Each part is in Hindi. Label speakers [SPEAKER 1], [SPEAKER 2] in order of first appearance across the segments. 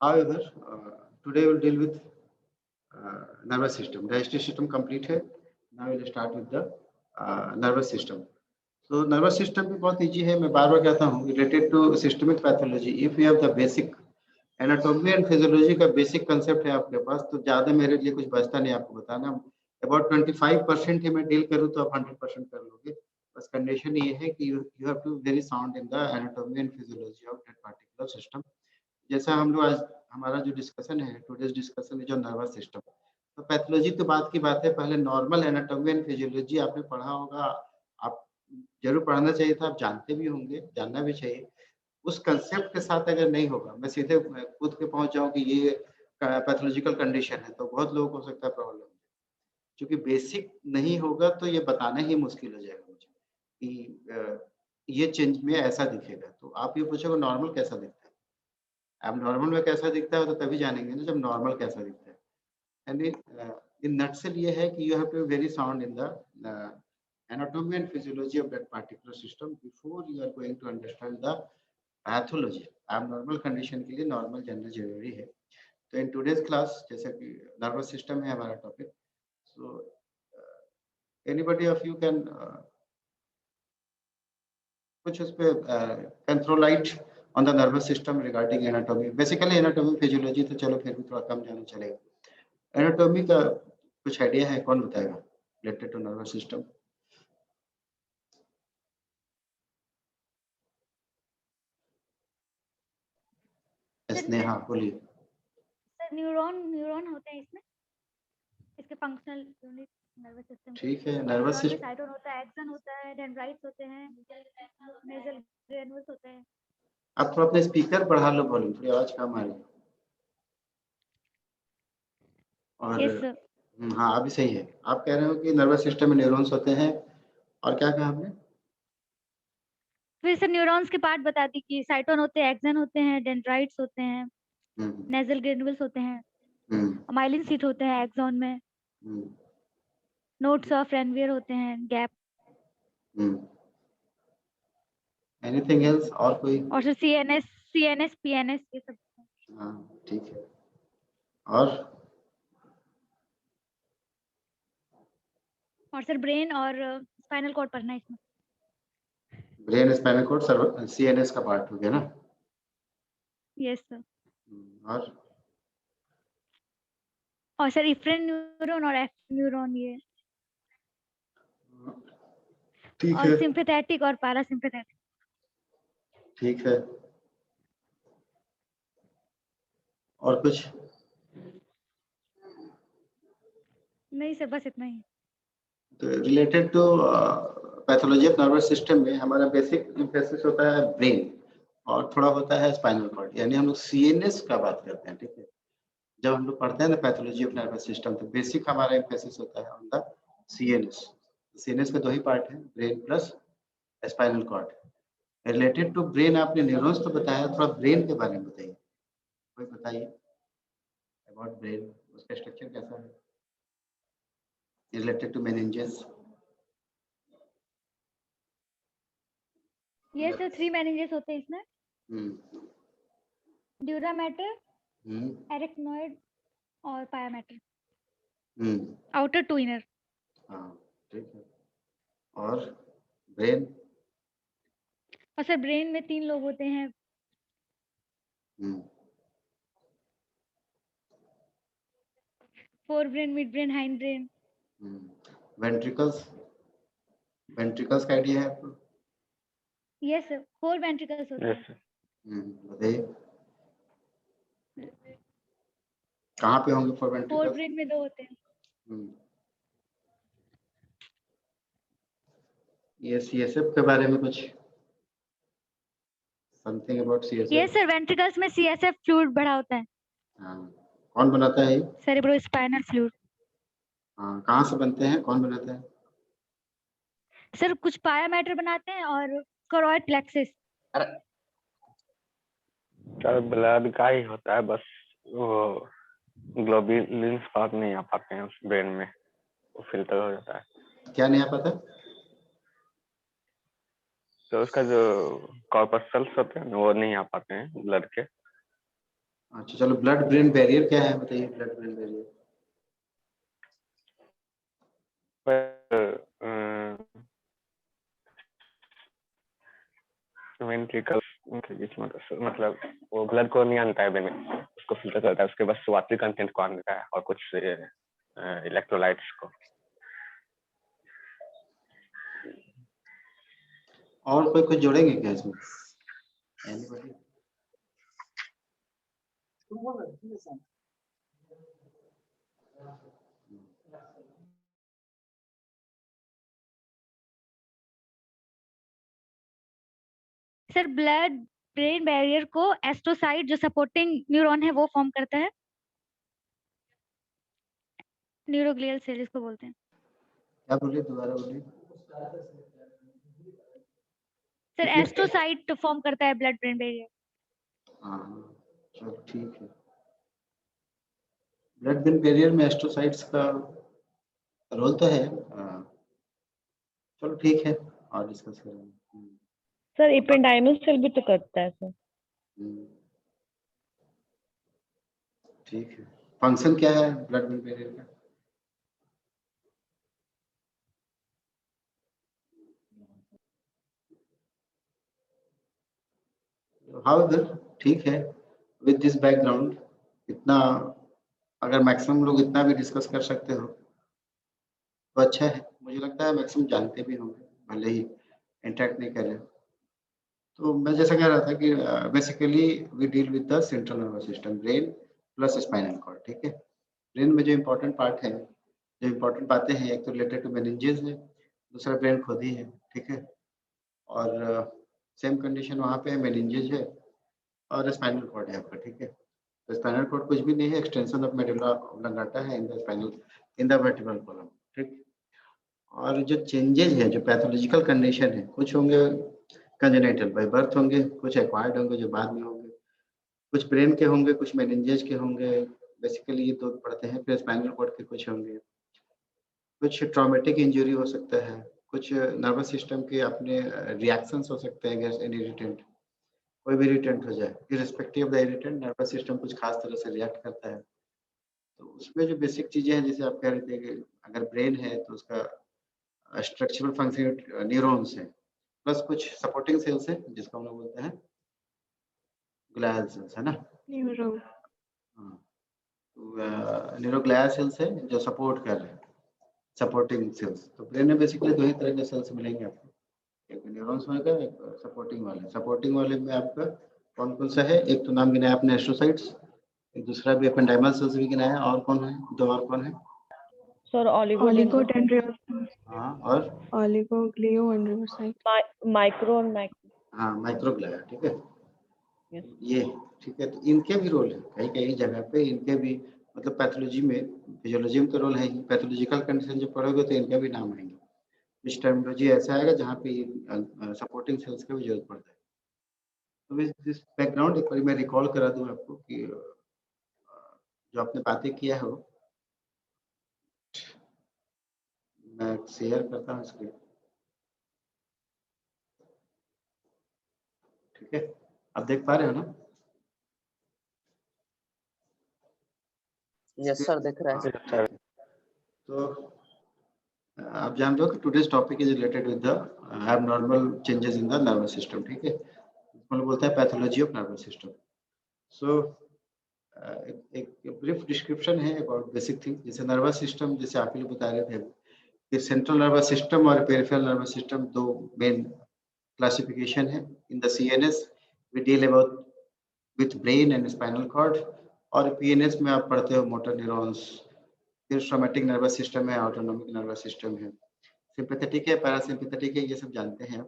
[SPEAKER 1] However, today we'll deal with nervous system. Digestive system complete है. Now we'll start with the nervous system. So nervous system भी बहुत easy है. मैं बार-बार कहता हूँ related to systemic pathology. If you have the basic anatomy and physiology का basic concept है आपके पास, तो ज़्यादा मेरे लिए कुछ बचता नहीं आपको बताना. About 25% ही मैं deal करूँ तो आप 100% कर लोगे. बस condition ये है कि you have to very sound in the anatomy and physiology of that particular system. जैसा हम लोग आज हमारा जो डिस्कशन है, टुडेज डिस्कशन है जो नर्वस सिस्टम, तो पैथोलॉजी तो बात की बात है. पहले नॉर्मल एनाटॉमी एंड फिजियोलॉजी आपने पढ़ा होगा, आप जरूर पढ़ना चाहिए था, आप जानते भी होंगे, जानना भी चाहिए. उस कंसेप्ट के साथ अगर नहीं होगा, मैं सीधे कूद के पहुंच जाऊं कि ये पैथोलॉजिकल कंडीशन है, तो बहुत लोगों को हो सकता है प्रॉब्लम. क्योंकि बेसिक नहीं होगा तो ये बताना ही मुश्किल हो जाएगा मुझे कि ये चेंज में ऐसा दिखेगा. तो आप ये पूछोगे नॉर्मल कैसा दिखता है. अब नॉर्मल में कैसा दिखता है तो तभी जानेंगे ना जब नॉर्मल कैसा दिखता है. यानी इन नटसेल ये है कि you have to be very sound in the anatomy and physiology of that particular system before you are going to understand the pathology. abnormal condition के लिए नॉर्मल जानना जरूरी है. तो इन टुडेज क्लास जैसा कि नर्वस सिस्टम है हमारा topic, so anybody of you can कुछ उस पे can throw light on the nervous system regarding anatomy. Basically anatomy physiology तो चलो फिर भी थोड़ा कम जाना चलेगा. Anatomy का कुछ आइडिया है, कौन बताएगा related to nervous system? Sneha बोलिए.
[SPEAKER 2] सर न्यूरॉन होते हैं इसमें, इसके फंक्शनल यूनिट नर्वस सिस्टम.
[SPEAKER 1] ठीक है. नर्वस सिस्टम
[SPEAKER 2] साइटोन होता है, एक्सन होता है, डेंड्राइट्स होते हैं, नेजल ग्रेन्युल्स होते हैं.
[SPEAKER 1] आप थोड़ा अपने स्पीकर बढ़ा लो, वॉल्यूम थोड़ी आवाज कम आ रही है. और
[SPEAKER 2] यस सर.
[SPEAKER 1] हाँ अभी सही है. आप कह रहे हो कि नर्वस सिस्टम में न्यूरॉन्स होते हैं और क्या कहा आपने?
[SPEAKER 2] फिर सर न्यूरॉन्स के पार्ट बता दी कि साइटोन होते हैं, एक्सन होते हैं, डेंड्राइट्स होते हैं, नेजल ग्रेन्युल्स होते हैं, माइलिन सीट होते हैं एक्सॉन में, नोड्स ऑफ रेनवियर होते हैं, गैप.
[SPEAKER 1] एनीथिंग एल्स और कोई?
[SPEAKER 2] और सर सीएनएस पीएनएस ये सब.
[SPEAKER 1] हाँ ठीक है. और
[SPEAKER 2] सर ब्रेन और स्पाइनल कॉर्ड पढ़ना है इसमें.
[SPEAKER 1] ब्रेन स्पाइनल कॉर्ड सीएनएस का पार्ट हो गया ना?
[SPEAKER 2] Yes sir.
[SPEAKER 1] और
[SPEAKER 2] सर इफ्रेन न्यूरॉन और एफ न्यूरॉन ये.
[SPEAKER 1] ठीक
[SPEAKER 2] और
[SPEAKER 1] है.
[SPEAKER 2] सिंपैथेटिक और पैरासिम्पैथेटिक.
[SPEAKER 1] ठीक है. और कुछ
[SPEAKER 2] नहीं सर, बस इतना ही.
[SPEAKER 1] तो related to pathology of nervous system में हमारा बेसिक एम्फेसिस होता है ब्रेन और थोड़ा होता है स्पाइनल कॉर्ड. यानी हम लोग सीएनएस का बात करते हैं. ठीक है. जब हम लोग पढ़ते हैं ना पैथोलॉजी ऑफ नर्वस सिस्टम, तो बेसिक हमारा एम्फेसिस होता है ऑन द सीएनएस. सीएनएस के दो ही पार्ट हैं, brain plus spinal cord. Related to brain आपने न्यूरॉन्स तो बताया, थोड़ा ब्रेन के बारे में बताइए. कोई बताइए अबाउट ब्रेन, उसका स्ट्रक्चर कैसा है रिलेटेड टू मेनिंजेस?
[SPEAKER 2] ये सर 3 मेनिंजेस होते हैं इसमें. ड्यूरा मैटर, एरिकनॉइड और पाया मैटर. Outer to inner.
[SPEAKER 1] हाँ ठीक है. और ब्रेन?
[SPEAKER 2] और सर ब्रेन में 3 लोग होते हैं. Fore brain, mid brain, hind brain.
[SPEAKER 1] Ventricles का आइडिया है आपको?
[SPEAKER 2] यस सर, 4 वेंट्रिकल्स होते हैं.
[SPEAKER 1] बताइए कहाँ पे होंगे 4 वेंट्रिकल्स?
[SPEAKER 2] फोर ब्रेन में 2 होते हैं.
[SPEAKER 1] ये सीएसएफ के बारे में कुछ something about CSF?
[SPEAKER 2] Yes sir, ventricles में सीएसएफ फ्लूइड बड़ा होता है.
[SPEAKER 1] हाँ. कौन बनाता है ये?
[SPEAKER 2] Cerebrospinal fluid.
[SPEAKER 1] हाँ. कहाँ से बनते हैं, कौन बनाता है?
[SPEAKER 2] सर कुछ पाया मैटर बनाते हैं और करोइड प्लेक्सिस.
[SPEAKER 3] सर ब्लड का ही होता है, बस वो ग्लोबुलिन्स पास नहीं आ पाते हैं उस ब्रेन में, वो फिल्टर हो जाता है.
[SPEAKER 1] क्या नहीं आ पाता?
[SPEAKER 3] तो उसका जो कॉर्पस्कल्स होते हैं वो नहीं आ पाते हैं ब्लड के.
[SPEAKER 1] अच्छा चलो, ब्लड ब्रेन बैरियर क्या है बताइए, ब्लड ब्रेन बैरियर।
[SPEAKER 3] वेंट्रिकल के बीच में मतलब वो ब्लड को नहीं आनता है ब्रेन में, उसको फिल्टर करता है, उसके बस वाटर कंटेंट को आनता है और कुछ इलेक्ट्रोलाइट्स को।
[SPEAKER 1] और कोई कुछ जोड़ेंगे क्या इसमें? Anybody?
[SPEAKER 2] Sir blood brain barrier को एस्ट्रोसाइट जो सपोर्टिंग न्यूरॉन है वो फॉर्म करता है, न्यूरोग्लियल सेल इसको बोलते हैं।
[SPEAKER 1] क्या बोलिए, दोबारा बोलिए।
[SPEAKER 2] सर एस्ट्रोसाइट फॉर्म करता है ब्लड ब्रेन बैरियर।
[SPEAKER 1] हाँ चलो ठीक है। ब्लड ब्रेन बैरियर में एस्ट्रोसाइट्स का रोल तो है। चलो ठीक है, और डिस्कस करेंगे।
[SPEAKER 4] सर एपेंडाइमल सेल भी तो करता है सर।
[SPEAKER 1] ठीक है। फंक्शन क्या है ब्लड ब्रेन बैरियर का? हाउएवर ठीक है, विद दिस बैकग्राउंड इतना अगर मैक्सिमम लोग इतना भी डिस्कस कर सकते हो तो अच्छा है। मुझे लगता है मैक्सिमम जानते भी होंगे, भले ही इंटरेक्ट नहीं करें। तो मैं जैसा कह रहा था कि basically we deal with the central nervous system, brain plus spinal cord. ठीक है, ब्रेन में जो इम्पोर्टेंट पार्ट है, जो इम्पोर्टेंट बातें हैं, एक तो रिलेटेड टू मेनिंजेस है, दूसरा ब्रेन खुद ही है। ठीक है, और सेम कंडीशन वहाँ पे मेनिंजेस है और स्पाइनल कॉर्ड है आपका। ठीक है, तो स्पाइनल कॉर्ड कुछ भी नहीं है, एक्सटेंशन ऑफ मेडुला ऑब्लंगाटा है in the spinal, in the vertebral column. ठीक, और जो चेंजेस हैं, जो पैथोलॉजिकल कंडीशन है, कुछ होंगे कंजेनिटल बाय बर्थ होंगे, कुछ एक्वायर्ड होंगे जो बाद में होंगे, कुछ ब्रेन के होंगे, कुछ मेनिंजेस के होंगे। बेसिकली ये दो पढ़ते हैं, फिर स्पाइनल कॉर्ड के कुछ होंगे, कुछ ट्रॉमेटिक इंजरी हो सकता है, कुछ नर्वस सिस्टम के अपने रिएक्शंस हो सकते हैं अगेंस्ट एनी इरिटेंट, कोई भी इरिटेंट हो जाए, irrespective of the irritant nervous system कुछ खास तरह से रिएक्ट करता है। तो उसमें जो बेसिक चीजें हैं, जैसे आप कह रहे थे कि अगर ब्रेन है तो उसका स्ट्रक्चरल फंक्शन न्यूरॉन्स है, प्लस कुछ सपोर्टिंग सेल्स है जिसको हम लोग बोलते हैं ग्लियल सेल्स, है ना।
[SPEAKER 4] न्यूरो
[SPEAKER 1] हाँ, तो न्यूरोग्लियल सेल्स है जो सपोर्ट कर रहे हैं, सपोर्टिंग सेल्स। तो ब्रेन में बेसिकली दो ही तरह के सेल्स मिलेंगे आपको, एक न्यूरॉन्स होगा, एक सपोर्टिंग वाले। सपोर्टिंग वाले में आपका कौन कौन सा है, एक तो नाम गिनाया आपने एस्ट्रोसाइट्स, एक दूसरा भी एपेंडाइमल सेल्स भी गिनाया, और कौन है, दो और कौन है?
[SPEAKER 4] सर
[SPEAKER 5] ओलिगोडेंड्रोसाइट,
[SPEAKER 1] हाँ, और
[SPEAKER 5] ओलिगोग्लियोडेंड्रोसाइट,
[SPEAKER 4] माइक्रो और मैक्रो।
[SPEAKER 1] हाँ माइक्रोग्लिया। ठीक है,
[SPEAKER 4] यस
[SPEAKER 1] ये ठीक है। तो इनके भी रोल है कई कई जगह पे, इनके भी मतलब पैथोलॉजी में, फिजियोलॉजी में तो रोल है ही, पैथोलॉजिकल कंडीशन जब पढ़ोगे तो इनका भी नाम आएंगे। कुछ टर्मिनोलॉजी ऐसा आएगा जहाँ पे सपोर्टिंग सेल्स की भी जरूरत पड़ता है। तो विद दिस बैकग्राउंड एक बार मैं रिकॉल करा दूं आपको कि जो आपने बातें किया है वो मैं शेयर करता हूँ स्क्रीन। ठीक है, आप देख पा रहे हो ना?
[SPEAKER 6] यस सर, दिख रहा है।
[SPEAKER 1] हाँ, तो आप जानते हो कि today's topic is related with the abnormal changes in the nervous system. ठीक है, इसको बोलते हैं pathology of nervous system. So एक ब्रीफ डिस्क्रिप्शन है अबाउट बेसिक थिंग। जैसे नर्वस सिस्टम, जैसे आप लोग बता रहे थे कि सेंट्रल नर्वस सिस्टम और पेरिफेरल नर्वस सिस्टम दो मेन क्लासिफिकेशन है। In the CNS we deal about with brain and spinal cord, और पीएनएस में आप पढ़ते हो मोटर न्यूरॉन्स, फिर सोमैटिक नर्वस सिस्टम है, ऑटोनोमिक नर्वस सिस्टम है, सिंपैथेटिक है, पैरासिम्पैथेटिक है, ये सब जानते हैं,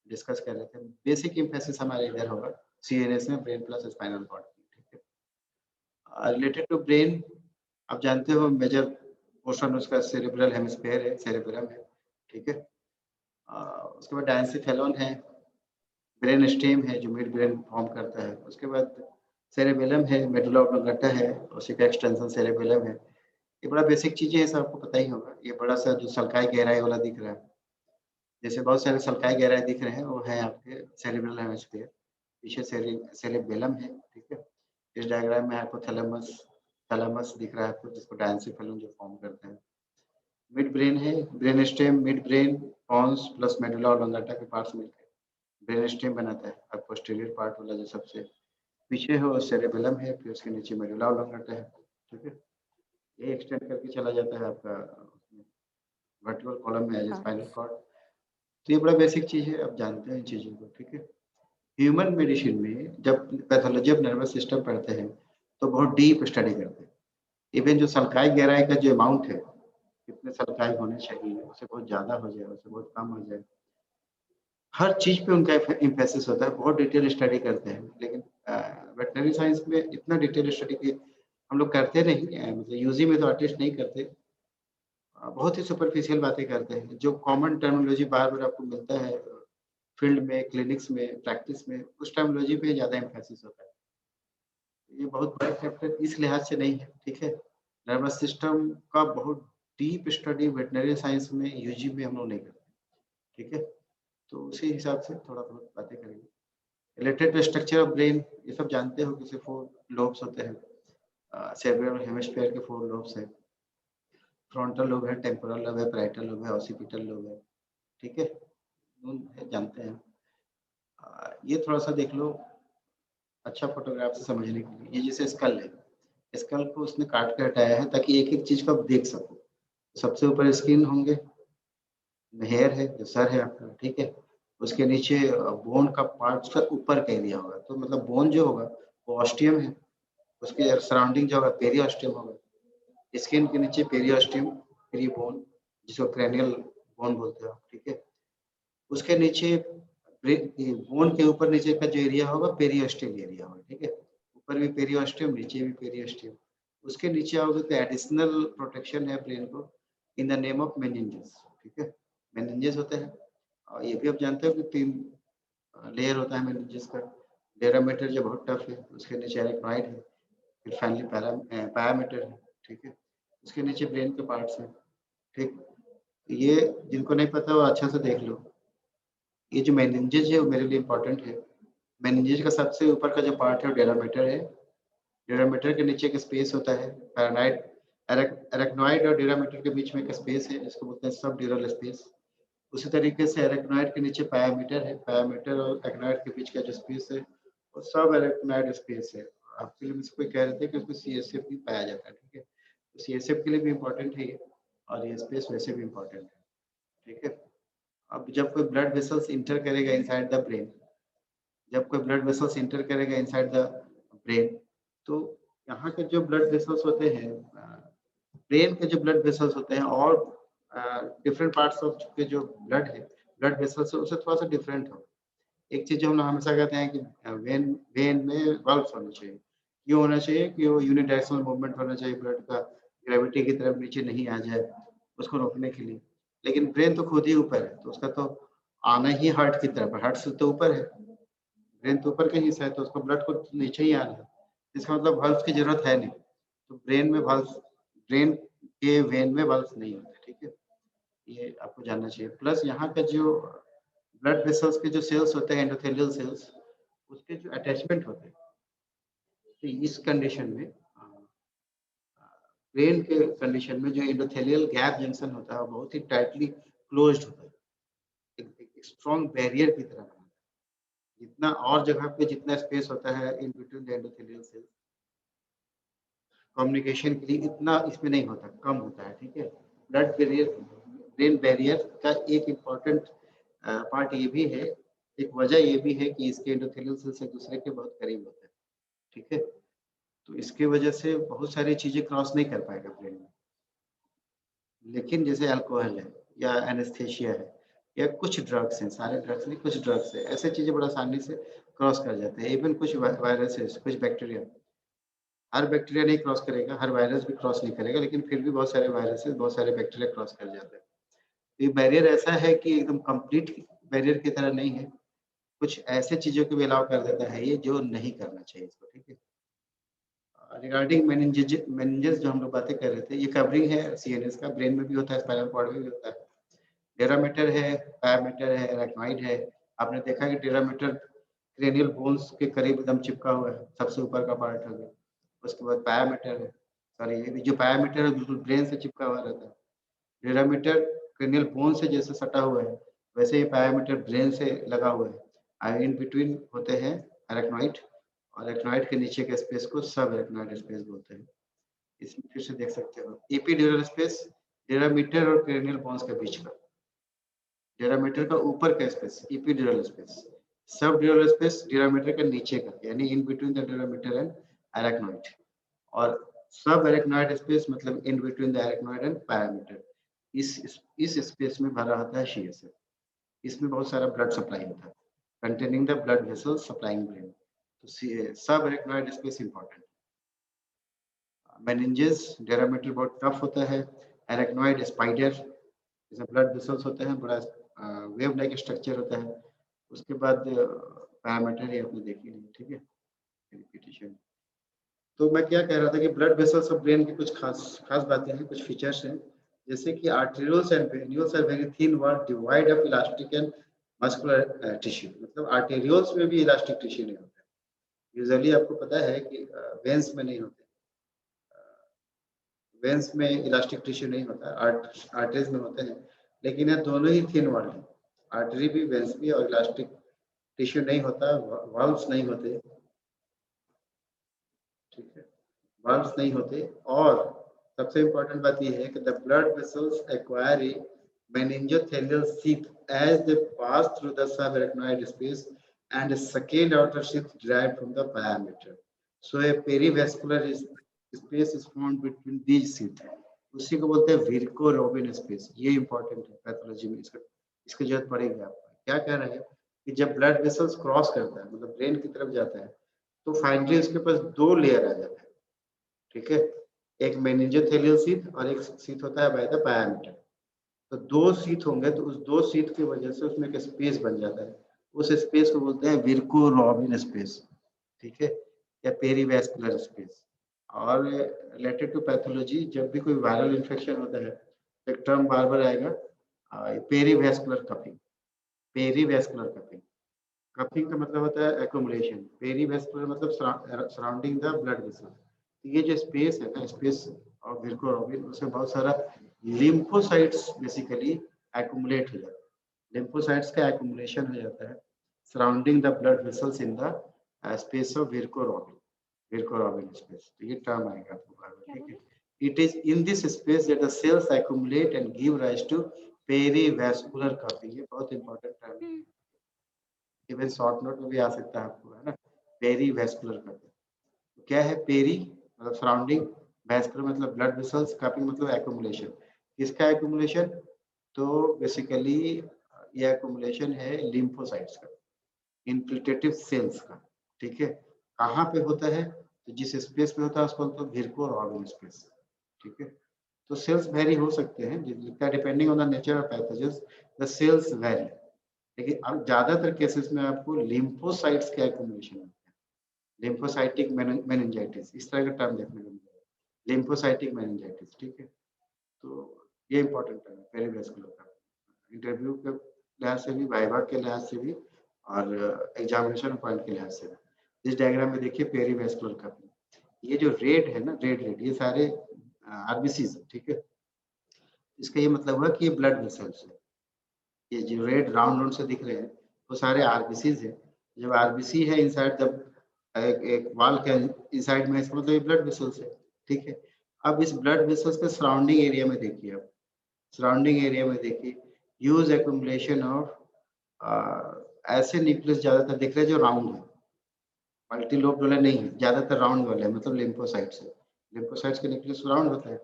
[SPEAKER 1] डिस्कस कर रहे थे। बेसिक एम्फेसिस हमारे इधर होगा सीएनएस में, ब्रेन प्लस स्पाइनल कॉर्ड। ठीक है, रिलेटेड टू ब्रेन आप जानते हो मेजर पोर्शन उसका सेरेब्रल हेमिस्फीयर है, सेरेब्रम है। ठीक है, उसके बाद डायंसिफेलॉन है, ब्रेन स्टेम है जो मिड ब्रेन फॉर्म करता है, उसके बाद सेरेबेलम है, मेडुला ऑब्लंगाटा है, उसी का एक्सटेंशन सेरेबेलम है। ये बड़ा बेसिक चीजें हैं, सब आपको पता ही होगा। ये बड़ा सा जो सल्काई गहराई वाला दिख रहा है, जैसे बहुत सारे सल्काई गहराई दिख रहे हैं, वो है आपके सेरेब्रल हेमिस्फीयर, पीछे सेरेबेलम है। ठीक है, इस डायग्राम में हाइपोथैलेमस थैलेमस दिख रहा है आपको, जिसको डायंसिफेलम जो फॉर्म करते हैं। मिड ब्रेन है, brain stem, mid brain, pons plus medulla oblongata के पार्ट्स मिलकर ब्रेन स्टेम बनाता है। अब पोस्टीरियर पार्ट वाला जो सबसे पीछे है वो सेरेबेलम है, फिर उसके नीचे मेडुला ऑब्लांगाटा है। ठीक है, ये एक्सटेंड करके चला जाता है आपका वर्टिकल कॉलम में एज स्पाइनल कॉर्ड। तो ये बड़ा बेसिक चीज है, आप जानते हैं इन चीजों को। ठीक है, ह्यूमन मेडिसिन में जब पैथोलॉजी ऑफ नर्वस सिस्टम पढ़ते हैं तो बहुत डीप स्टडी करते हैं। इवन जो सल्काई गहराई का जो अमाउंट है, कितने सल्काई होने चाहिए, उससे बहुत ज़्यादा हो जाए, उससे बहुत कम हो जाए, हर चीज़ पे उनका एम्फेसिस होता है, बहुत डिटेल स्टडी करते हैं। लेकिन वेटनरी साइंस में इतना डिटेल स्टडी की हम लोग करते नहीं, मतलब यूजी में तो आर्टिस्ट नहीं करते, बहुत ही सुपरफिशियल बातें करते हैं। जो कॉमन टर्मिनोलॉजी बार बार आपको मिलता है फील्ड में, क्लिनिक्स में, प्रैक्टिस में, उस टर्मिनोलॉजी पे ज़्यादा एम्फेसिस होता है। ये बहुत बड़ा चैप्टर इस लिहाज से नहीं है। ठीक है, नर्वस सिस्टम का बहुत डीप स्टडी वेटनरी साइंस में यूजी में हम लोग नहीं करते। ठीक है, तो उसी हिसाब से थोड़ा बहुत बातें करेंगे। Related to structure of brain, ये सब जानते हो कि 4 लोब्स होते हैं। सेरेब्रल हेमिस्फीयर के 4 लोब्स हैं। फ्रंटल लोब है, टेम्पोरल लोब है, पैराइटल लोब है, ऑसिपिटल लोब है। ठीक है, जानते हैं। ये थोड़ा सा देख लो अच्छा फोटोग्राफ से समझने के लिए। ये जैसे स्कल है, स्कल को उसने काट के हटाया है ताकि एक एक चीज को आप देख सको। सबसे ऊपर स्किन होंगे, हेयर है, जो सर है आपका। ठीक है, उसके नीचे बोन का पार्ट उसका ऊपर का एरिया होगा, तो मतलब बोन जो होगा वो ऑस्टियम है, उसके सराउंडिंग जो होगा पेरियोस्टियम होगा। स्किन के नीचे पेरियोस्टियम, फिर ये बोन जिसको क्रेनियल बोन बोलते हो। ठीक है, उसके नीचे बोन के ऊपर नीचे का जो एरिया होगा पेरियोस्टियल एरिया होगा। ठीक है, ऊपर भी पेरियोस्टियम, नीचे भी पेरियोस्टियम। उसके नीचे आओगे तो एडिशनल प्रोटेक्शन है ब्रेन को in the name of meninges. ठीक है, मेनिंजेस होते हैं, और ये भी आप जानते हो कि 3 लेयर होता है मेनिंजेस का। डेरामीटर जो बहुत टफ है, उसके नीचे एरेक्नॉइड है, फिर फाइनली पैरामीटर है। ठीक है, उसके नीचे ब्रेन के पार्ट्स हैं। ठीक, ये जिनको नहीं पता वो अच्छा से देख लो। ये जो मेनिंजेस है वो मेरे लिए इंपॉर्टेंट है। मेनिंजेस का सबसे ऊपर का जो पार्ट है वो डेरामीटर है। डेरामीटर के नीचे एक स्पेस होता है पैरानाइड, एरेक्नॉइड और डेरामीटर के बीच में एक स्पेस है जिसको बोलते हैं सबड्यूरल स्पेस। उसी तरीके से एरेक्नॉइड के नीचे पैरामीटर है, पैरामीटर और एरेक्नॉइड के बीच का जो स्पेस है वो सब एरेक्नॉइड स्पेस है। आपके लिए मुझसे कोई कह रहे थे कि उसमें सीएसएफ भी पाया जाता है। ठीक है, तो सीएसएफ के लिए भी इम्पोर्टेंट है ये, और ये स्पेस वैसे भी इम्पोर्टेंट है। ठीक है, अब जब कोई ब्लड वेसल्स इंटर करेगा इनसाइड द ब्रेन, जब कोई ब्लड वेसल्स इंटर करेगा इनसाइड द ब्रेन, तो यहाँ के जो ब्लड वेसल्स होते हैं, ब्रेन के जो ब्लड वेसल्स होते हैं और डिफरेंट पार्ट्स ऑफ के जो ब्लड है, ब्लड वेसल्स उससे थोड़ा सा डिफरेंट हो। एक चीज जो हम हमेशा कहते हैं कि वेन वेन में वाल्व्स होने चाहिए। क्यों होना चाहिए कि वो यूनिडायरेक्शनल मूवमेंट होना चाहिए ब्लड का, ग्रेविटी की तरफ नीचे नहीं आ जाए, उसको रोकने के लिए। लेकिन ब्रेन तो खुद ही ऊपर है, तो उसका तो आना ही हार्ट की तरफ है, हार्ट से तो ऊपर है, ब्रेन तो ऊपर का हिस्सा है, तो उसको ब्लड को नीचे ही आना है। इसका मतलब वाल्व की जरूरत है नहीं। तो ब्रेन में वाल्व, ब्रेन के वेन में वाल्व नहीं होते। ठीक है, ये आपको जानना चाहिए। प्लस यहाँ का जो ब्लड वेसल्स के जो सेल्स होते हैं, एंडोथेलियल सेल्स, उसके जो अटैचमेंट होते हैं, तो इस कंडीशन में ब्रेन के कंडीशन में जो एंडोथेलियल गैप जंक्शन होता है वो बहुत ही टाइटली क्लोज्ड होता है, एक स्ट्रॉन्ग बैरियर की तरह बनता है। जितना और जगह पे जितना स्पेस होता है in between the endothelial cells communication के लिए, इतना इसमें नहीं होता, कम होता है। ठीक है, ब्लड बैरियर, ब्रेन बैरियर का एक इम्पॉर्टेंट पार्ट ये भी है, एक वजह ये भी है कि इसके एंडोथेलियल सेल्स एक दूसरे के बहुत करीब होते हैं। ठीक है, तो इसके वजह से बहुत सारी चीजें क्रॉस नहीं कर पाएगा ब्रेन में। लेकिन जैसे अल्कोहल है या एनेस्थेशिया है या कुछ ड्रग्स हैं, सारे ड्रग्स नहीं, कुछ ड्रग्स है, ऐसे चीजें बड़ा आसानी से क्रॉस कर जाते हैं। इवन कुछ वायरसेस, कुछ बैक्टीरिया, हर बैक्टीरिया नहीं क्रॉस करेगा, हर वायरस भी क्रॉस नहीं करेगा, लेकिन फिर भी बहुत सारे वायरसेस, बहुत सारे बैक्टीरिया क्रॉस कर जाते हैं। ये बैरियर ऐसा है कि एकदम कंप्लीट बैरियर की तरह नहीं है, कुछ ऐसे चीजों को भी अलाउ कर देता है ये जो नहीं करना चाहिए इसको। ठीक है, रिगार्डिंग मेनिंजेस जो हम लोग बातें कर रहे थे, ये कवरिंग है सीएनएस का, ब्रेन में भी होता है, स्पाइनल कॉर्ड में भी होता है। डेरामीटर है, पैरामीटर है, एरेक्नॉइड है। आपने देखा कि डेरामीटर क्रेनियल बोन्स के करीब एकदम चिपका हुआ है, सबसे ऊपर का पार्ट हो गया। उसके बाद पायामीटर है, सॉरी ये भी जो पायामीटर है बिल्कुल ब्रेन से चिपका हुआ रहता है। ड्यूरामीटर क्रेनियल बोन से जैसे सटा हुआ है, वैसे ही पायामीटर ब्रेन से लगा हुआ है। और इन बिटवीन होते हैं एरेक्नॉइड, और एरेक्नॉइड के नीचे के स्पेस को सब एरेक्नॉइड स्पेस बोलते हैं। इसमें फिर से देख सकते हो एपिड्यूरल स्पेस ड्यूरामीटर और क्रेनियल बोन्स के बीच का, ड्यूरामीटर का ऊपर का स्पेस एपिड्यूरल स्पेस, सब ड्यूरल स्पेस ड्यूरामीटर के नीचे का, यानी इन between the dura mater and arachnoid, और सब एरेक्नॉइड स्पेस मतलब इन between the arachnoid and pia mater. इस स्पेस में भरा होता है सीएसएफ। इसमें बहुत सारा ब्लड सप्लाई होता है, containing the blood vessels supplying brain. तो सब arachnoid space important. Meninges dura mater बहुत टफ होता है, एरेक्नॉइड स्पाइडर जैसे ब्लड वेसल्स होते हैं, बड़ा वेव लाइक स्ट्रक्चर होता है। उसके बाद पैरामीटर ये आपने देखी नहीं, ठीक है, रिपीटिशन। तो मैं क्या कह रहा था कि ब्लड वेसल्स और ब्रेन की कुछ खास बातें हैं, कुछ फीचर्स हैं, जैसे कि arterioles and venules are very thin what divide up elastic and muscular tissue. मतलब आर्टेरियल्स में भी इलास्टिक टिश्यू नहीं होता है, यूजुअली आपको पता है कि वेन्स में नहीं होते, वेन्स में इलास्टिक टिश्यू नहीं होता, आर्टरीज में होते हैं, लेकिन ये दोनों ही थिन वॉल है, आर्टरी भी वेन्स भी, और इलास्टिक टिश्यू नहीं होता, वाल्व्स नहीं होते, ठीक है, वाल्व्स नहीं होते। और सबसे इंपॉर्टेंट बात यह है कि the blood vessels acquire a meningothelial sheath as they pass through the subarachnoid space and a second outer sheath derived from the pyometer. So a perivascular space is formed between these sheath. उसी को बोलते हैं विर्को रोबिन स्पेस। ये इंपॉर्टेंट है पैथोलॉजी में, इसकी जरूरत पड़ेगी आपको। क्या कह रहे हैं कि जब ब्लड वेसल्स क्रॉस करता है, मतलब ब्रेन की तरफ जाता है, तो फाइनली उसके पास दो लेयर आ जाता है, ठीक है, एक मेनिंजोथेलियल शीथ और एक शीथ होता है बाय द पायामीटर। तो दो शीथ होंगे, तो उस दो शीथ की वजह से उसमें एक स्पेस बन जाता है, उस स्पेस को बोलते हैं विर्को रोबिन स्पेस, ठीक है, या पेरीवैस्कुलर स्पेस। और रिलेटेड टू पैथोलॉजी, जब भी कोई वायरल इन्फेक्शन होता है, एक टर्म बार बार आएगा, पेरीवैस्कुलर कपिंग। पेरीवैस्कुलर कपिंग, कपिंग का मतलब होता है एक्युमुलेशन, पेरीवैस्कुलर मतलब सराउंडिंग द ब्लड वेसल। ये जो स्पेस है ना, स्पेस ऑफ विर्को रोबिन, उसमें बहुत सारा लिम्फोसाइट्स बेसिकली एक्युमुलेट हो जाता है, लिम्फोसाइट्स का एक्युमुलेशन हो जाता है surrounding the blood vessels in the space of Virchow Robin space. तो ये टर्म आएगा आपको बार बार, ठीक है। It is in this space that the cells accumulate and give rise to perivascular cuffing. ये बहुत इंपॉर्टेंट टर्म है, इवन शॉर्ट नोट में भी आ सकता है आपको, है ना, पेरीवैस्कुलर कपिंग। क्या है पेरी मतलब सराउंडिंग, वैस्कुलर मतलब ब्लड वेसल्स, कपिंग मतलब एक्युमुलेशन। किसका एक्युमुलेशन? तो बेसिकली ये एक्युमुलेशन है लिम्फोसाइट्स का, इन्फिल्ट्रेटिव सेल्स का, ठीक है। कहाँ पे होता है? तो जिस स्पेस पे होता है उसको बोलते हैं विर्को रोबिन स्पेस, ठीक है। तो सेल्स वेरी हो सकते हैं, depending on the nature of pathogens the cells vary, लेकिन अब ज्यादातर केसेस में आपको लिम्फोसाइट्स का एक्युमुलेशन होता है, लिम्फोसाइटिक मेनिंजाइटिस, इस तरह का टर्म देखने को मिलेगा, लिम्फोसाइटिक मेनिंजाइटिस, ठीक है। तो ये इंपॉर्टेंट टर्म है पेरीवैस्कुलर का, इंटरव्यू के लिहाज से भी, वाइवा के लिहाज से भी, और एग्जामिनेशन पॉइंट के लिहाज से भी। इस डायग्राम में देखिए पेरीवैस्कुलर का, ये जो रेड है ना, रेड ये सारे आरबीसीज, ठीक है। इसका ये मतलब हुआ कि ये ब्लड वेसल्स है, ये जो रेड राउंड से दिख रहे हैं वो सारे आरबीसीज है। जब आरबीसी है इनसाइड द एक वाल के इनसाइड में, इसका मतलब ये ब्लड वेसल्स है, ठीक है। अब इस ब्लड वेसल्स के सराउंडिंग एरिया में देखिए, अब सराउंडिंग एरिया में देखिए ह्यूज एक्युमुलेशन ऑफ ऐसे न्यूक्लियस ज्यादातर दिख रहे हैं जो राउंड है, मल्टीलोब वाले नहीं है, ज्यादातर राउंड वाले हैं, मतलब लिम्फोसाइट्स है, लिम्फोसाइट्स के न्यूक्लियस राउंड होता है।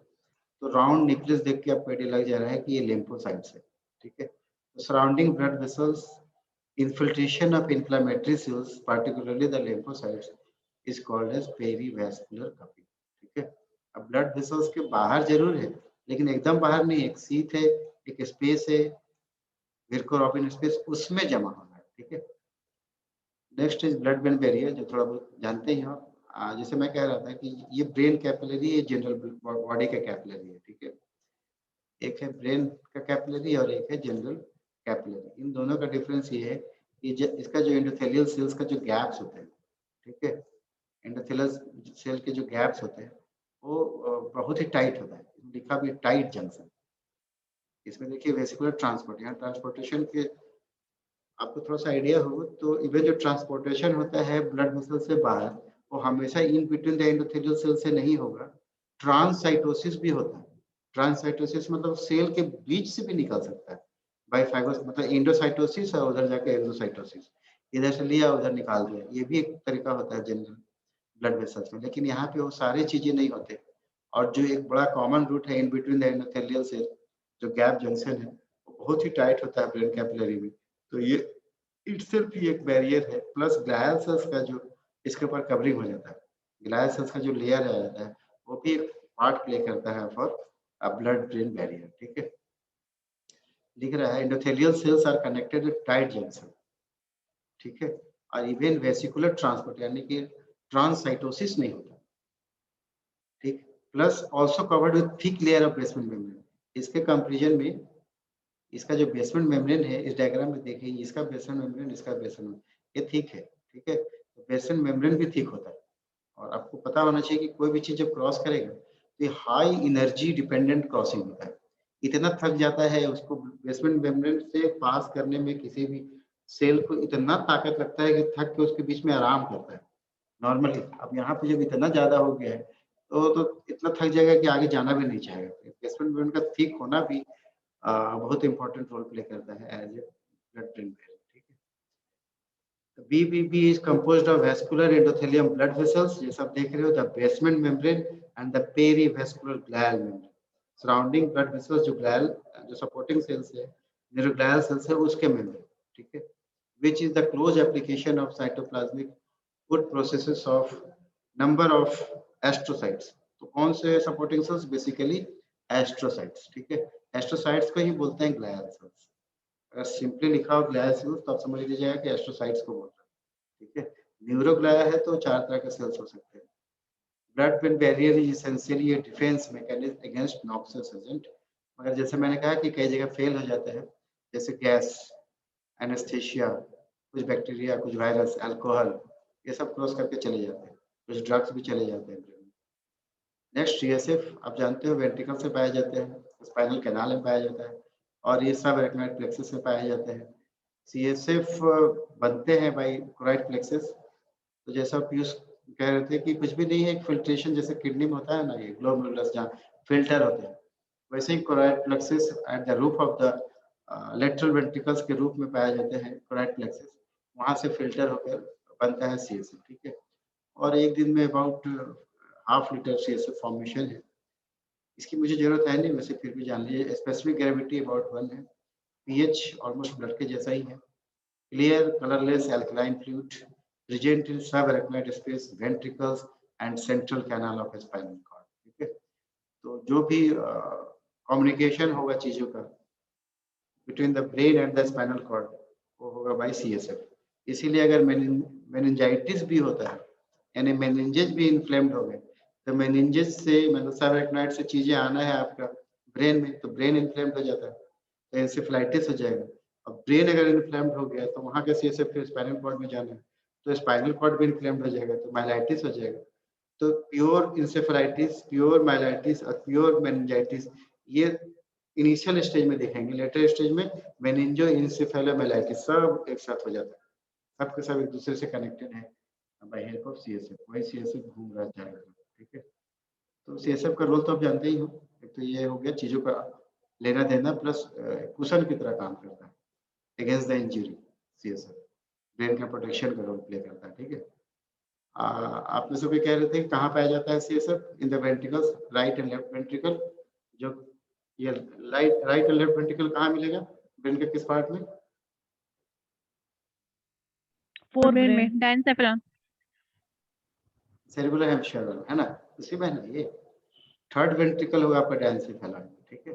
[SPEAKER 1] तो राउंड न्यूक्लियस देख के आपको आइडिया लग जा रहा है कि ये लिम्फोसाइट्स है, ठीक है। तो surrounding blood vessels, infiltration of inflammatory cells, particularly the lymphocytes, is called as perivascular cupping, ठीक है। अब ब्लड वेसल्स के बाहर जरूर है, लेकिन एकदम बाहर नहीं, एक शीथ है, एक स्पेस है, विर्को रोबिन स्पेस, उसमें जमा होना है, ठीक है। Next is blood brain barrier, जो थोड़ा बहुत जानते ही हो। जैसे मैं कह रहा था कि ये ब्रेन कैपिलरी, ये जनरल बॉडी का कैपिलरी है, ठीक है। एक है ब्रेन का कैपिलरी और एक है जनरल कैपिलरी। इन दोनों का डिफरेंस ये है इसका जो एंडोथेलियल सेल्स का जो गैप्स होते हैं, ठीक है, एंडोथेलियल सेल के जो गैप्स होते हैं वो बहुत ही टाइट होता है, लिखा भी टाइट जंक्शन। इसमें देखिए वेसिकुलर ट्रांसपोर्ट, यहाँ ट्रांसपोर्टेशन के आपको थोड़ा सा आइडिया हो तो इवन जो ट्रांसपोर्टेशन होता है ब्लड वेसल से बाहर, वो हमेशा in between the endothelial cell से नहीं होगा, ट्रांससाइटोसिस भी होता है। ट्रांससाइटोसिस मतलब सेल के बीच से भी निकल सकता है बाय फाइगोस, मतलब एंडोसाइटोसिस और उधर जाके एक्सोसाइटोसिस, इधर से लिया उधर निकाल दिया, ये भी एक तरीका होता है जनरल ब्लड वेसल्स में। लेकिन यहाँ पे वो सारी चीजें नहीं होते। और जो एक बड़ा कॉमन रूट है in between the endothelial cell, जो गैप जंक्शन है, वो बहुत ही टाइट होता है ब्रेन कैपिलरी में। तो ये इटसेल्फ ही एक बैरियर है, प्लस ग्लायल सेल्स का जो इसके ऊपर कवरिंग हो जाता है, ग्लायल सेल्स का जो लेयर आ जाता है, वो भी एक पार्ट प्ले करता है फॉर ब्लड ब्रेन बैरियर, ठीक है। लिख रहा है endothelial cells are connected with tight junction, ठीक है, और इवन वेसिकुलर ट्रांसपोर्ट यानी कि ट्रांससाइटोसिस नहीं होता, ठीक, plus also covered with thick layer of basement membrane. इसके कंपैरिजन में इसका जो बेसमेंट मेम्ब्रेन है, इस डायग्राम में देखिए, इसका बेसमेंट मेम्ब्रेन, इसका बेसमेंट मेम्ब्रेन, ये थिक है, ठीक है, तो बेसमेंट मेम्ब्रेन भी थिक होता है। और आपको पता होना चाहिए कि कोई भी चीज जब क्रॉस करेगा तो ये हाई एनर्जी डिपेंडेंट क्रॉसिंग होता है, इतना थक जाता है उसको बेसमेंट मेम्ब्रेन से पास करने में, किसी भी सेल को इतना ताकत लगता है कि थक के उसके बीच में आराम करता है नॉर्मली। अब यहाँ पे जब इतना ज्यादा हो गया है तो इतना थक जाएगा कि आगे जाना भी नहीं चाहेगा। बेसमेंट मेम्ब्रेन का थिक होना भी बहुत इंपॉर्टेंट रोल प्ले करता है as a blood brain barrier, ठीक है। BBB is composed of vascular endothelium blood vessels, ये सब देख रहे हो, the basement membrane and the perivascular glial membrane, surrounding blood vessels, जो glial जो supporting cells है, neuroglial cells है, उसके membrane, ठीक है, which is the close application of cytoplasmic food processes of number of astrocytes। तो कौन से supporting cells? Basically astrocytes, ठीक है, astrocytes को ही बोलते हैं glial cells। अगर सिंपली लिखा हो ग्लाया सेल्स तो आप समझ लीजिएगा कि एस्ट्रोसाइट्स को बोल रहा है, ठीक है। न्यूरोग्लाया है तो 4 तरह के सेल्स हो सकते हैं। Blood brain barrier is essentially A defence mechanism against noxious agent, मगर जैसे मैंने कहा कि कई जगह फेल हो जाता है, जैसे गैस, एनेस्थीसिया, कुछ बैक्टीरिया, कुछ वायरस, अल्कोहल, ये सब क्रॉस करके चले जाते हैं, कुछ ड्रग्स भी चले जाते हैं ब्रेन में। नेक्स्ट CSF आप जानते हो वेंट्रिकल से पाए जाते हैं, स्पाइनल कैनाल में पाया जाता है, और ये सब अरेक्नोइड प्लेक्सस में पाए जाते हैं। CSF बनते हैं बाय कोराइड प्लेक्सस। तो जैसा पीयूष कह रहे थे कि कुछ भी नहीं है, एक फिल्ट्रेशन जैसे किडनी में होता है ना, ये ग्लोमेरुलस जहाँ फिल्टर होते हैं, वैसे ही choroid plexus at the roof of the lateral ventricles के रूप में पाए जाते हैं कोराइड प्लेक्सस, वहाँ से फिल्टर होकर बनता है CSF, ठीक है। और एक दिन में अबाउट ½ लीटर CSF फॉर्मेशन है। इसकी मुझे जरूरत है नहीं, वैसे फिर भी जान लीजिए। स्पेसिफिक ग्रेविटी अबाउट 1 है, pH ऑलमोस्ट ब्लड के जैसा ही है, clear colourless alkaline fluid present in subarachnoid space, ventricles and central canal of spinal cord, ठीक है। तो जो भी कम्युनिकेशन होगा चीजों का between the brain and the spinal cord, वो होगा बाय CSF। इसीलिए अगर मेनिंजाइटिस भी होता है, यानी मेनिंजेस भी इन्फ्लेम्ड हो गए, तो मेनिंजेस से मतलब subarachnoid से चीजें आना है आपका ब्रेन में, तो ब्रेन इन्फ्लेम्ड हो जाता है, तो एंसेफेलाइटिस हो जाएगा। अब ब्रेन अगर इन्फ्लेम्ड हो गया तो वहां का CSF फिर स्पाइनल कॉर्ड में जाना है, तो स्पाइनल कॉर्ड भी इन्फ्लेम्ड हो जाएगा, तो माइलाइटिस हो जाएगा। तो प्योर इंसेफेलाइटिस, प्योर माइलाइटिस और प्योर मेनिंजाइटिस ये इनिशियल स्टेज में देखेंगे, लेटर स्टेज में मेनिंजो इंसेफेलोमाइलाइटिस सब एक साथ हो जाता है, सब के सब एक दूसरे से कनेक्टेड है बाय हेल्प ऑफ CSF, वही CSF घूम रहा है, ठीक है। तो CSF का रोल तो आप जानते ही हो, एक तो ये हो गया चीजों का लेना देना, प्लस कुशन की तरह काम करता है against the injury. CSF brain का प्रोटेक्शन का रोल प्ले करता है, ठीक है। आप में से भी कह रहे थे कहाँ पाया जाता है CSF? In the ventricles, right and left ventricle. जो ये राइट एंड लेफ्ट वेंट्रिकल कहाँ मिलेगा ब्रेन के किस पार्ट में?
[SPEAKER 5] ब्रेन में डायनसेफेलॉन।
[SPEAKER 1] सेरिबुलर हेमिस्फीयर है ना, उसी में है ना ये। थर्ड वेंट्रिकल होगा आपका डायनसेफेलॉन, ठीक है।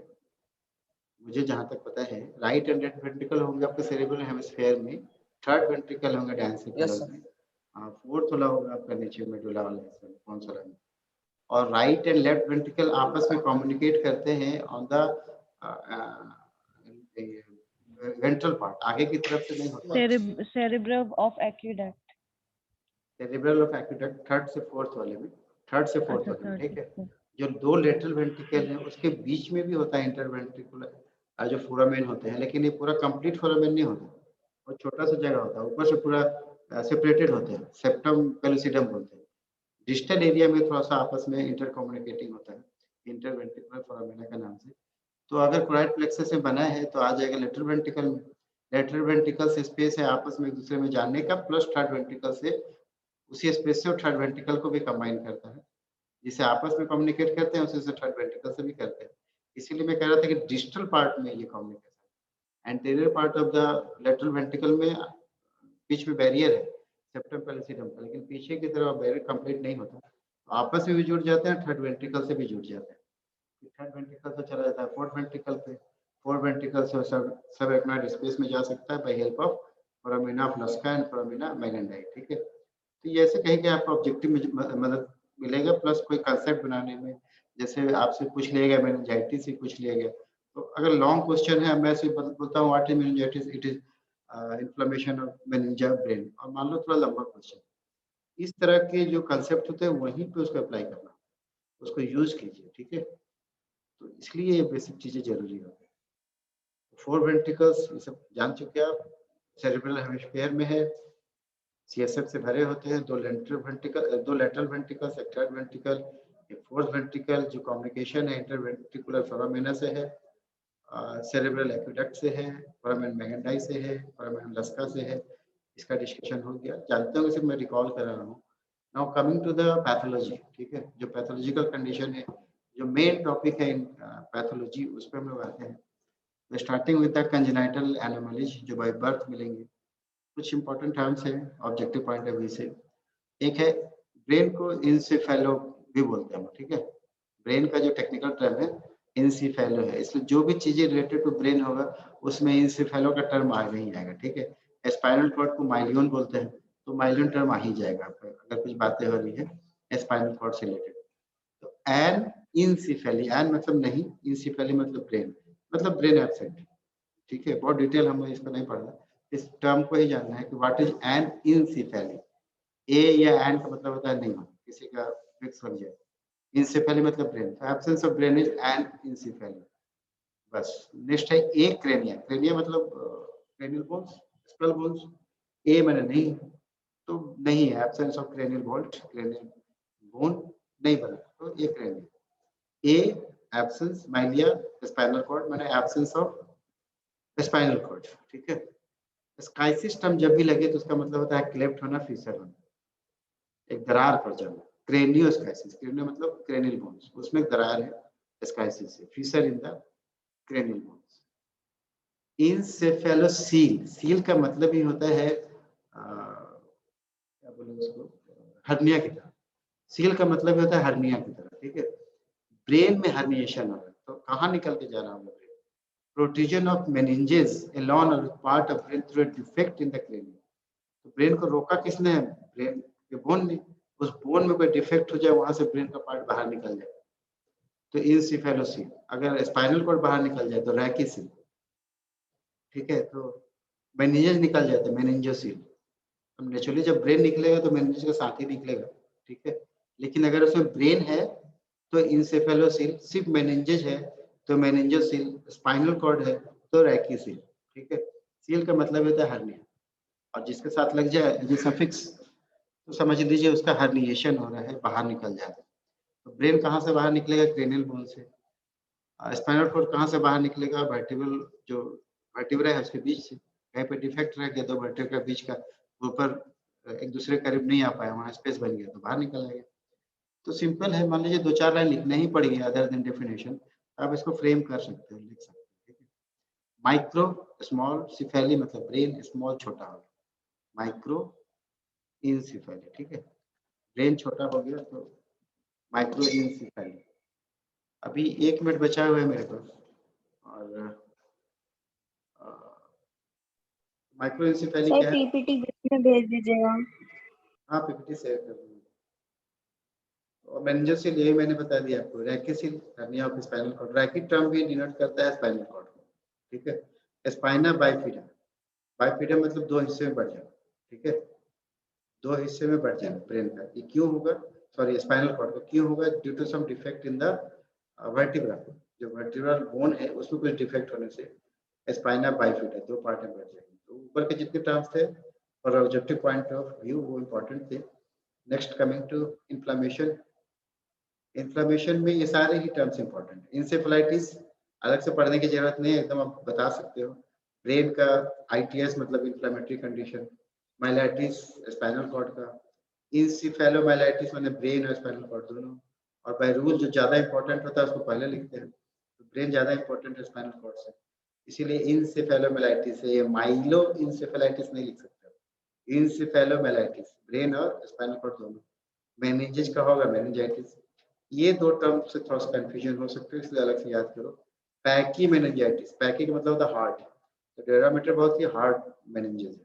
[SPEAKER 1] मुझे जहां तक पता है राइट एंड लेफ्ट वेंट्रिकल होंगे आपके सेरिबुलर हेमिस्फीयर में, थर्ड वेंट्रिकल होंगे डायनसेफेलॉन में, फोर्थ वाला होगा आपका नीचे मेडुला वाला हिस्सा, कौन सा रहा। और राइट एंड लेफ्ट वेंट्रिकल आपस में कम्युनिकेट करते हैं ऑन द वेंट्रल पार्ट, आगे की तरफ से नहीं होता।
[SPEAKER 4] cerebrum of aqueduct.
[SPEAKER 1] Cerebral of aqueduct third से फोर्थ वाले में, थर्ड से फोर्थ
[SPEAKER 4] अच्छा,
[SPEAKER 1] वाले में,
[SPEAKER 4] third
[SPEAKER 1] ठीक है।
[SPEAKER 4] से
[SPEAKER 1] जो दो लेटरल वेंट्रिकल है उसके बीच में भी होता है इंटरवेंट्रिकुलर जो फोरामेन होते हैं, लेकिन ये पूरा कंप्लीट फोरामेन नहीं होता, वो छोटा सा जगह होता है, ऊपर से पूरा सेपरेटेड होते हैं, सेप्टम पेलुसिडम बोलते हैं। डिस्टल एरिया में थोड़ा सा आपस में इंटर कम्युनिकेटिंग होता है इंटरवेंट्रिकुलर फोरामेना के नाम से। तो अगर कोराइड प्लेक्सस से बना है तो आ जाएगा लेटरल वेंट्रिकल में। लेटरल वेंट्रिकल से स्पेस है आपस में एक दूसरे में जानने का, प्लस थर्ड वेंट्रिकल से उसी स्पेस से और थर्ड वेंट्रिकल को भी कंबाइन करता है, जिसे आपस में कम्युनिकेट करते हैं उसी से थर्ड वेंट्रिकल से भी करते हैं। इसीलिए मैं कह रहा था कि डिस्टल पार्ट में ये communication, anterior part of the lateral ventricle में बीच में बैरियर है सेप्टम पेलुसिडम का, लेकिन पीछे की तरफ बैरियर कंप्लीट नहीं होता, तो आपस में भी जुड़ जाते हैं, थर्ड वेंट्रिकल से भी जुड़ जाते हैं। थर्ड वेंट्रिकल से चला जाता है फोर्थ वेंट्रिकल पे, फोर्थ वेंट्रिकल से सब एपनॉइड स्पेस में जा सकता है by help of foramina Luschka and foramina Magendie, ठीक है। तो ये ऐसे कहीं कि आपको ऑब्जेक्टिव में मदद मिलेगा, प्लस कोई कंसेप्ट बनाने में, जैसे आपसे पूछ लिया गया मेनिंजाइटिस से पूछ लिया गया, तो अगर लॉन्ग क्वेश्चन है मैं सिर्फ बोलता हूँ what is meningitis, it is inflammation of meningeal brain, और मान लो थोड़ा लंबा क्वेश्चन, इस तरह के जो कंसेप्ट होते हैं वहीं पे उसको अप्लाई करना, उसको यूज कीजिए, ठीक है। तो इसलिए ये बेसिक चीजें जरूरी होती है। फोर वेंट्रिकल्स ये सब जान चुके आप, सेरेब्रल हेमिस्फीयर में है, सीएसएफ से भरे होते हैं, दो लेटरल वेंट्रिकल्स, एक थर्ड वेंट्रिकल, एक फोर्थ वेंट्रिकल जो कम्युनिकेशन है इंटरवेंट्रिकुलर फोरामेना से है, सेरेब्रल एक्वेडक्ट से है, फोरामेन मैगेंडाई से है, फोरामेन लस्का से है। इसका डिस्कशन हो गया, जानते होंगे, सिर्फ मैं रिकॉल कर रहा हूँ। Now coming to the pathology, ठीक है, जो पैथोलॉजिकल कंडीशन है, जो मेन टॉपिक है इन पैथोलॉजी, उस पर हम लोग आते हैं। Starting with the congenital anomalies जो बाय बर्थ मिलेंगे। कुछ इंपॉर्टेंट टर्म्स हैं ऑब्जेक्टिव पॉइंट ऑफ व्यू से। एक है ब्रेन को इंसेफेलो भी बोलते हैं, ठीक है। ब्रेन का जो टेक्निकल टर्म है इंसेफेलो है, इसलिए जो भी चीजें रिलेटेड टू ब्रेन होगा उसमें इंसेफेलो का टर्म आ नहीं आएगा, ठीक है। स्पाइनल कॉर्ड को माइलियन बोलते हैं, तो माइलियन टर्म आ ही जाएगा आपका अगर कुछ बातें हो रही है स्पाइनल कॉर्ड से रिलेटेड। तो एन इंसेफेली, एन मतलब नहीं, इंसेफेली मतलब ब्रेन एब्सेंट, ठीक है। बहुत डिटेल हमें इसको नहीं पढ़ना, इस टर्म को ही जानना है कि व्हाट इज एन इंसेफेली। ए या एन का मतलब होता है नहीं, किसी का फिक्स लग जाए, इंसेफेली मतलब ब्रेन, तो absence of brain is anencephaly, बस। नेक्स्ट है ए क्रेनिया, क्रेनिया मतलब cranial bones, skull bones, a मैंने नहीं, तो नहीं है, एब्सेंस ऑफ क्रेनियल बोन नहीं बना, तो ए क्रेनिया। ए एब्सेंस माइलिया स्पाइनल कॉर्ड मैंने एब्सेंस ऑफ स्पाइनल कॉर्ड, ठीक है। स्काइसिस टर्म जब भी लगे तो उसका मतलब होता है क्लेफ्ट होना, फिसर होना, एक दरार पड़ जाना। क्रेनियोस्काइसिस, क्रेनियो मतलब क्रेनियल बोन्स, उसमें दरार है स्काइसिस से, fissure in the cranial bones. Encephalocele, cele का मतलब ही होता है क्या बोले उसको, हर्निया की तरह। सील का मतलब होता है हर्निया की तरह, ठीक है। ब्रेन में हर्निएशन हो रहा है तो कहाँ निकल के जा रहा है? Protrusion of meninges along a part of brain through a defect in the cranium। तो ब्रेन को रोका किसने? ब्रेन के बोन ने। उस बोन में कोई डिफेक्ट हो जाए, वहां से ब्रेन का पार्ट बाहर निकल जाए तो इंसेफेलोसील। अगर स्पाइनल कॉर्ड बाहर निकल जाए तो रैकिसील, ठीक है। तो मेनिंजेस निकल जाते हैं, मेनिंजोसील। अब नेचुरली जब ब्रेन निकलेगा तो मेनिंजेस के साथ ही निकलेगा, ठीक है। लेकिन अगर उसमें ब्रेन है तो इंसेफेलोसील, सिर्फ मेनिंजेस है तो मेनिंजोसील, स्पाइनल कॉर्ड है तो रैकिसील, ठीक है। सील का मतलब होता है हर्निया, और जिसके साथ लग जाए जो सफिक्स, तो समझ लीजिए उसका हर्निएशन हो रहा है, बाहर निकल जा रहा है। तो ब्रेन कहाँ से बाहर निकलेगा? क्रेनियल बोन से। स्पाइनल कॉर्ड कहाँ से बाहर निकलेगा? वर्टिब्रल, जो वर्टिब्रा है उसके बीच से। कहीं पे डिफेक्ट रह गया तो वर्टिब्रा के बीच का ऊपर एक दूसरे के करीब नहीं आ पाया, वहाँ स्पेस बन गया तो बाहर निकल आएगा। तो सिंपल है, मान लीजिए 2-4 लाइन लिखना ही पड़ेगी अदर देन डेफिनेशन, आप इसको फ्रेम कर सकते हो, लिख सकते हो, ठीक है। माइक्रो स्मॉल सिफेली मतलब ब्रेन स्मॉल छोटा हो गया, माइक्रो इंसिफेली, ठीक है। ब्रेन छोटा हो गया तो माइक्रो इंसिफेली। अभी 1 मिनट बचा हुआ है मेरे पास, और माइक्रो इंसिफेली
[SPEAKER 6] सर
[SPEAKER 1] क्या है?
[SPEAKER 6] पीपीटी ग्रुप में भेज दीजिएगा।
[SPEAKER 1] हाँ, पीपीटी शेयर कर दूंगा। और मेनिंजोसील यही मैंने बता दिया आपको, rachicele hernia of spinal cord. Rachic term भी डिनोट करता है स्पाइनल कॉर्ड को, ठीक है। स्पाइना बाइफिडा, बाइफिडा मतलब दो हिस्से में बढ़ जाना, ठीक है, दो हिस्से में बढ़ जाना ब्रेन का। ये क्यों होगा, सॉरी स्पाइनल कॉर्ड का क्यों होगा, due to some defect in the vertebra, जो वर्टिब्रल बोन है उसमें कुछ डिफेक्ट होने से स्पाइना बाइफिडा दो पार्ट में बढ़ जाएगी। तो ऊपर के जितने टर्म्स थे और ऑब्जेक्टिव पॉइंट ऑफ व्यू वो इम्पोर्टेंट थे। Next coming to inflammation, inflammation में ये सारे ही टर्म्स इंपॉर्टेंट। इंसेफेलाइटिस अलग से पढ़ने की जरूरत नहीं है, एकदम आप बता सकते हो। ब्रेन का आईटीएस मतलब inflammatory condition, myelitis spinal cord का, इंसेफेलोमाइलाइटिस माने ब्रेन और स्पाइनल कॉर्ड दोनों। और बाय रूल जो ज्यादा इंपॉर्टेंट होता है उसको पहले लिखते हैं, तो ब्रेन ज्यादा इंपॉर्टेंट है स्पाइनल कॉर्ड से, इसीलिए इंसेफेलोमाइलाइटिस है, ये माइलो इंसेफेलाइटिस नहीं लिख सकते। इंसेफेलोमाइलाइटिस ब्रेन और स्पाइनल कॉर्ड दोनों। मेनिंजेस का होगा मेनिंजाइटिस, ये दो टर्म से थोड़ा सा कंफ्यूजन हो सकते हैं, इसलिए अलग से याद करो। पैकी मेनिंजाइटिस, पैकी का मतलब होता है हार्ट, तो डेरामीटर बहुत ही हार्ड मेनिंजेस है।